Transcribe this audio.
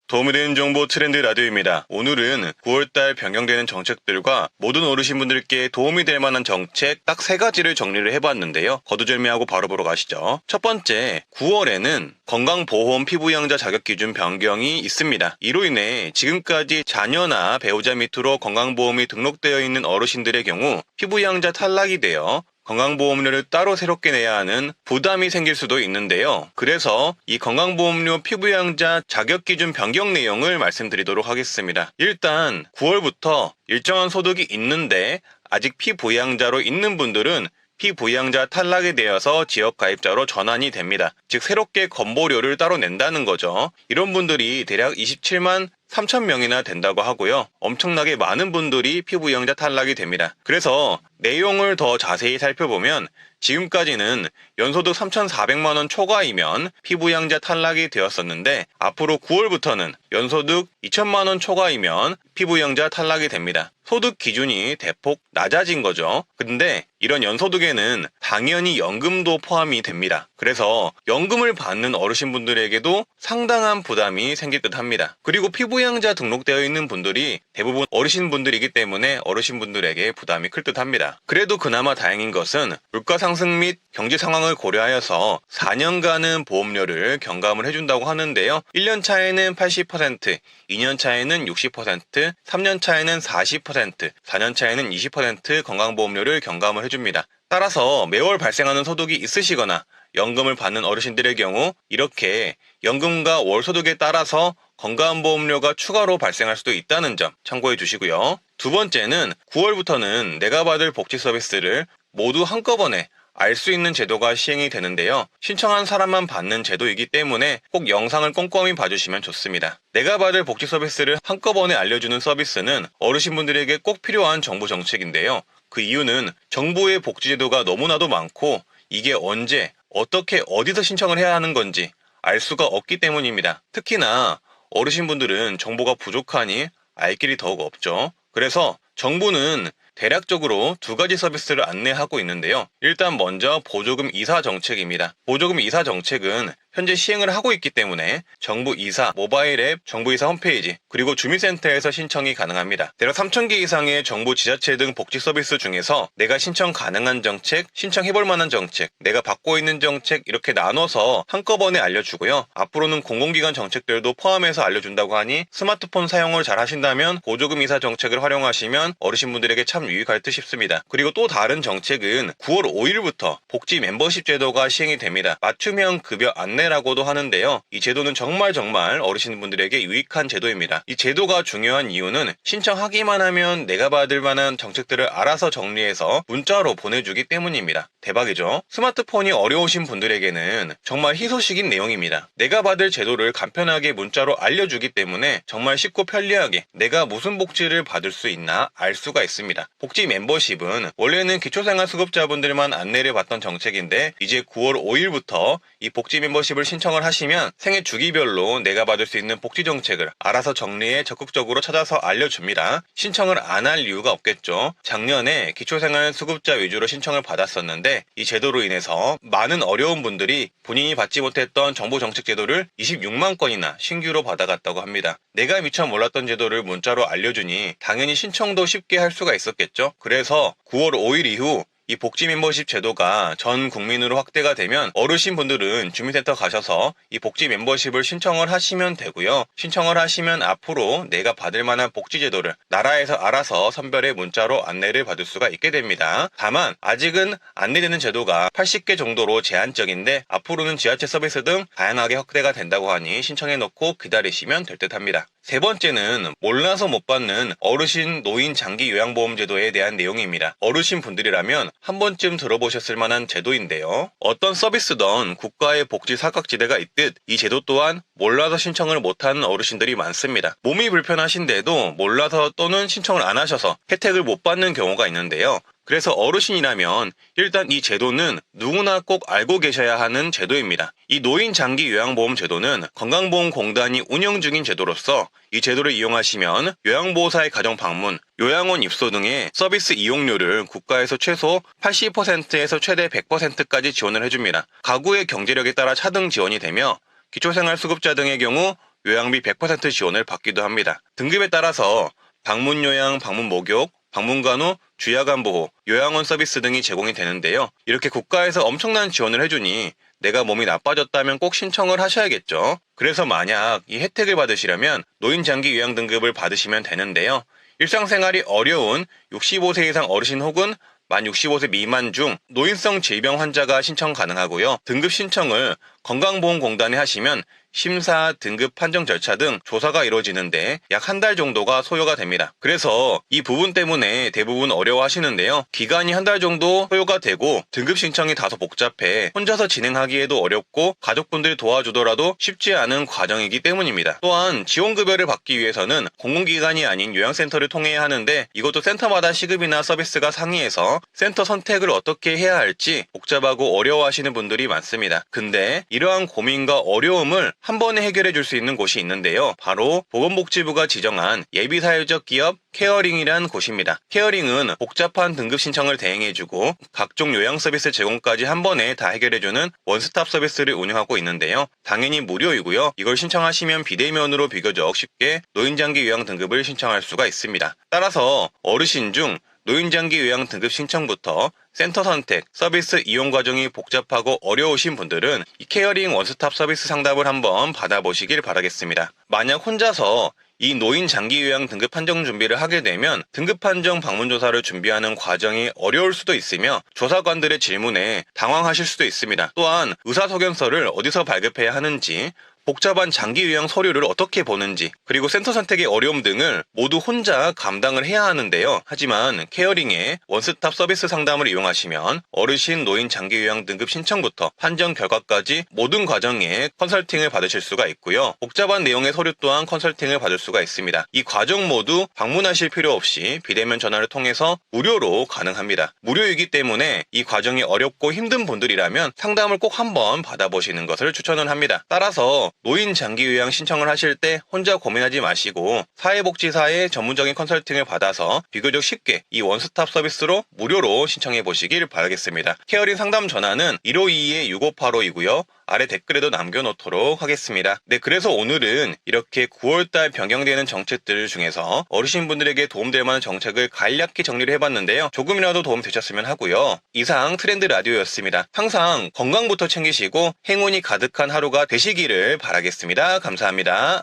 도움이 되는 정보 트렌드 라디오입니다. 오늘은 9월달 변경되는 정책들과 모든 어르신분들께 도움이 될 만한 정책 딱 3가지를 정리를 해봤는데요. 거두절미하고 바로 보러 가시죠. 첫 번째, 9월에는 건강보험 피부양자 자격기준 변경이 있습니다. 이로 인해 지금까지 자녀나 배우자 밑으로 건강보험이 등록되어 있는 어르신들의 경우 피부양자 탈락이 되어 건강보험료를 따로 새롭게 내야 하는 부담이 생길 수도 있는데요. 그래서 이 건강보험료 피부양자 자격기준 변경 내용을 말씀드리도록 하겠습니다. 일단 9월부터 일정한 소득이 있는데 아직 피부양자로 있는 분들은 피부양자 탈락이 되어서 지역가입자로 전환이 됩니다. 즉 새롭게 건보료를 따로 낸다는 거죠. 이런 분들이 대략 27만 3천 명이나 된다고 하고요. 엄청나게 많은 분들이 피부양자 탈락이 됩니다. 그래서 내용을 더 자세히 살펴보면 지금까지는 연소득 3,400만 원 초과이면 피부양자 탈락이 되었었는데 앞으로 9월부터는 연소득 2천만 원 초과이면 피부양자 탈락이 됩니다. 소득 기준이 대폭 낮아진 거죠. 근데 이런 연소득에는 당연히 연금도 포함이 됩니다. 그래서 연금을 받는 어르신분들에게도 상당한 부담이 생길 듯 합니다. 그리고 피부양자 등록되어 있는 분들이 대부분 어르신분들이기 때문에 어르신분들에게 부담이 클 듯 합니다. 그래도 그나마 다행인 것은 물가 상승 및 경제 상황을 고려하여서 4년간은 보험료를 경감을 해준다고 하는데요. 1년 차에는 80%, 2년 차에는 60%, 3년 차에는 40%, 4년 차에는 20% 건강보험료를 경감을 해줍니다. 따라서 매월 발생하는 소득이 있으시거나 연금을 받는 어르신들의 경우 이렇게 연금과 월소득에 따라서 건강보험료가 추가로 발생할 수도 있다는 점 참고해 주시고요. 두 번째는 9월부터는 내가 받을 복지 서비스를 모두 한꺼번에 알 수 있는 제도가 시행이 되는데요. 신청한 사람만 받는 제도이기 때문에 꼭 영상을 꼼꼼히 봐주시면 좋습니다. 내가 받을 복지 서비스를 한꺼번에 알려주는 서비스는 어르신분들에게 꼭 필요한 정부 정책인데요. 그 이유는 정부의 복지 제도가 너무나도 많고 이게 언제, 어떻게, 어디서 신청을 해야 하는 건지 알 수가 없기 때문입니다. 특히나 어르신분들은 정보가 부족하니 알 길이 더욱 없죠. 그래서 정부는 대략적으로 2가지 서비스를 안내하고 있는데요. 일단 먼저 보조금 이사 정책입니다. 보조금 이사 정책은 현재 시행을 하고 있기 때문에 정부 이사, 모바일 앱, 정부 이사 홈페이지, 그리고 주민센터에서 신청이 가능합니다. 대략 3,000개 이상의 정부 지자체 등 복지 서비스 중에서 내가 신청 가능한 정책, 신청해볼 만한 정책, 내가 받고 있는 정책 이렇게 나눠서 한꺼번에 알려주고요. 앞으로는 공공기관 정책들도 포함해서 알려준다고 하니 스마트폰 사용을 잘 하신다면 보조금 이사 정책을 활용하시면 어르신분들에게 참 유익할 듯 싶습니다. 그리고 또 다른 정책은 9월 5일부터 복지 멤버십 제도가 시행이 됩니다. 맞춤형 급여 안내라고도 하는데요. 이 제도는 정말 어르신분들에게 유익한 제도입니다. 이 제도가 중요한 이유는 신청하기만 하면 내가 받을 만한 정책들을 알아서 정리해서 문자로 보내주기 때문입니다. 대박이죠? 스마트폰이 어려우신 분들에게는 정말 희소식인 내용입니다. 내가 받을 제도를 간편하게 문자로 알려주기 때문에 정말 쉽고 편리하게 내가 무슨 복지를 받을 수 있나 알 수가 있습니다. 복지 멤버십은 원래는 기초생활수급자분들만 안내를 받던 정책인데 이제 9월 5일부터 이 복지 멤버십을 신청을 하시면 생애 주기별로 내가 받을 수 있는 복지 정책을 알아서 정리해 적극적으로 찾아서 알려줍니다. 신청을 안 할 이유가 없겠죠. 작년에 기초생활수급자 위주로 신청을 받았었는데 이 제도로 인해서 많은 어려운 분들이 본인이 받지 못했던 정부 정책 제도를 26만 건이나 신규로 받아갔다고 합니다. 내가 미처 몰랐던 제도를 문자로 알려주니 당연히 신청도 쉽게 할 수가 있었겠죠. 그래서 9월 5일 이후 이 복지 멤버십 제도가 전 국민으로 확대가 되면 어르신분들은 주민센터 가셔서 이 복지 멤버십을 신청을 하시면 되고요. 신청을 하시면 앞으로 내가 받을 만한 복지 제도를 나라에서 알아서 선별해 문자로 안내를 받을 수가 있게 됩니다. 다만 아직은 안내되는 제도가 80개 정도로 제한적인데 앞으로는 지하철 서비스 등 다양하게 확대가 된다고 하니 신청해 놓고 기다리시면 될 듯 합니다. 세 번째는 몰라서 못 받는 어르신 노인 장기 요양보험 제도에 대한 내용입니다. 어르신 분들이라면 한 번쯤 들어보셨을 만한 제도인데요. 어떤 서비스든 국가의 복지 사각지대가 있듯 이 제도 또한 몰라서 신청을 못하는 어르신들이 많습니다. 몸이 불편하신데도 몰라서 또는 신청을 안 하셔서 혜택을 못 받는 경우가 있는데요. 그래서 어르신이라면 일단 이 제도는 누구나 꼭 알고 계셔야 하는 제도입니다. 이 노인 장기 요양보험 제도는 건강보험공단이 운영 중인 제도로서 이 제도를 이용하시면 요양보호사의 가정 방문, 요양원 입소 등의 서비스 이용료를 국가에서 최소 80%에서 최대 100%까지 지원을 해줍니다. 가구의 경제력에 따라 차등 지원이 되며 기초생활수급자 등의 경우 요양비 100% 지원을 받기도 합니다. 등급에 따라서 방문 요양, 방문 목욕, 방문 간호, 주야간 보호, 요양원 서비스 등이 제공이 되는데요. 이렇게 국가에서 엄청난 지원을 해주니 내가 몸이 나빠졌다면 꼭 신청을 하셔야겠죠. 그래서 만약 이 혜택을 받으시려면 노인장기 요양 등급을 받으시면 되는데요. 일상생활이 어려운 65세 이상 어르신 혹은 만 65세 미만 중 노인성 질병 환자가 신청 가능하고요. 등급 신청을 건강보험공단에 하시면 심사, 등급 판정 절차 등 조사가 이루어지는데 약 한 달 정도가 소요가 됩니다. 그래서 이 부분 때문에 대부분 어려워하시는데요. 기간이 한 달 정도 소요가 되고 등급 신청이 다소 복잡해 혼자서 진행하기에도 어렵고 가족분들이 도와주더라도 쉽지 않은 과정이기 때문입니다. 또한 지원급여를 받기 위해서는 공공기관이 아닌 요양센터를 통해야 하는데 이것도 센터마다 시급이나 서비스가 상이해서 센터 선택을 어떻게 해야 할지 복잡하고 어려워하시는 분들이 많습니다. 근데 이러한 고민과 어려움을 한 번에 해결해 줄 수 있는 곳이 있는데요. 바로 보건복지부가 지정한 예비사회적 기업 케어링이란 곳입니다. 케어링은 복잡한 등급 신청을 대행해주고 각종 요양 서비스 제공까지 한 번에 다 해결해주는 원스톱 서비스를 운영하고 있는데요. 당연히 무료이고요. 이걸 신청하시면 비대면으로 비교적 쉽게 노인장기 요양 등급을 신청할 수가 있습니다. 따라서 어르신 중 노인장기 요양 등급 신청부터 센터 선택, 서비스 이용 과정이 복잡하고 어려우신 분들은 이 케어링 원스톱 서비스 상담을 한번 받아보시길 바라겠습니다. 만약 혼자서 이 노인 장기 요양 등급 판정 준비를 하게 되면 등급 판정 방문조사를 준비하는 과정이 어려울 수도 있으며 조사관들의 질문에 당황하실 수도 있습니다. 또한 의사소견서를 어디서 발급해야 하는지, 복잡한 장기 요양 서류를 어떻게 보는지, 그리고 센터 선택의 어려움 등을 모두 혼자 감당을 해야 하는데요. 하지만 케어링의 원스톱 서비스 상담을 이용하시면 어르신 노인 장기 요양 등급 신청부터 판정 결과까지 모든 과정에 컨설팅을 받으실 수가 있고요. 복잡한 내용의 서류 또한 컨설팅을 받을 수가 있습니다. 이 과정 모두 방문하실 필요 없이 비대면 전화를 통해서 무료로 가능합니다. 무료이기 때문에 이 과정이 어렵고 힘든 분들이라면 상담을 꼭 한번 받아보시는 것을 추천을 합니다. 따라서 노인 장기 요양 신청을 하실 때 혼자 고민하지 마시고 사회복지사의 전문적인 컨설팅을 받아서 비교적 쉽게 이 원스톱 서비스로 무료로 신청해 보시길 바라겠습니다. 케어링 상담 전화는 1522-6585이고요. 아래 댓글에도 남겨놓도록 하겠습니다. 네, 그래서 오늘은 이렇게 9월달 변경되는 정책들 중에서 어르신분들에게 도움될 만한 정책을 간략히 정리를 해봤는데요. 조금이라도 도움 되셨으면 하고요. 이상 트렌드 라디오였습니다. 항상 건강부터 챙기시고 행운이 가득한 하루가 되시기를 바라겠습니다. 감사합니다.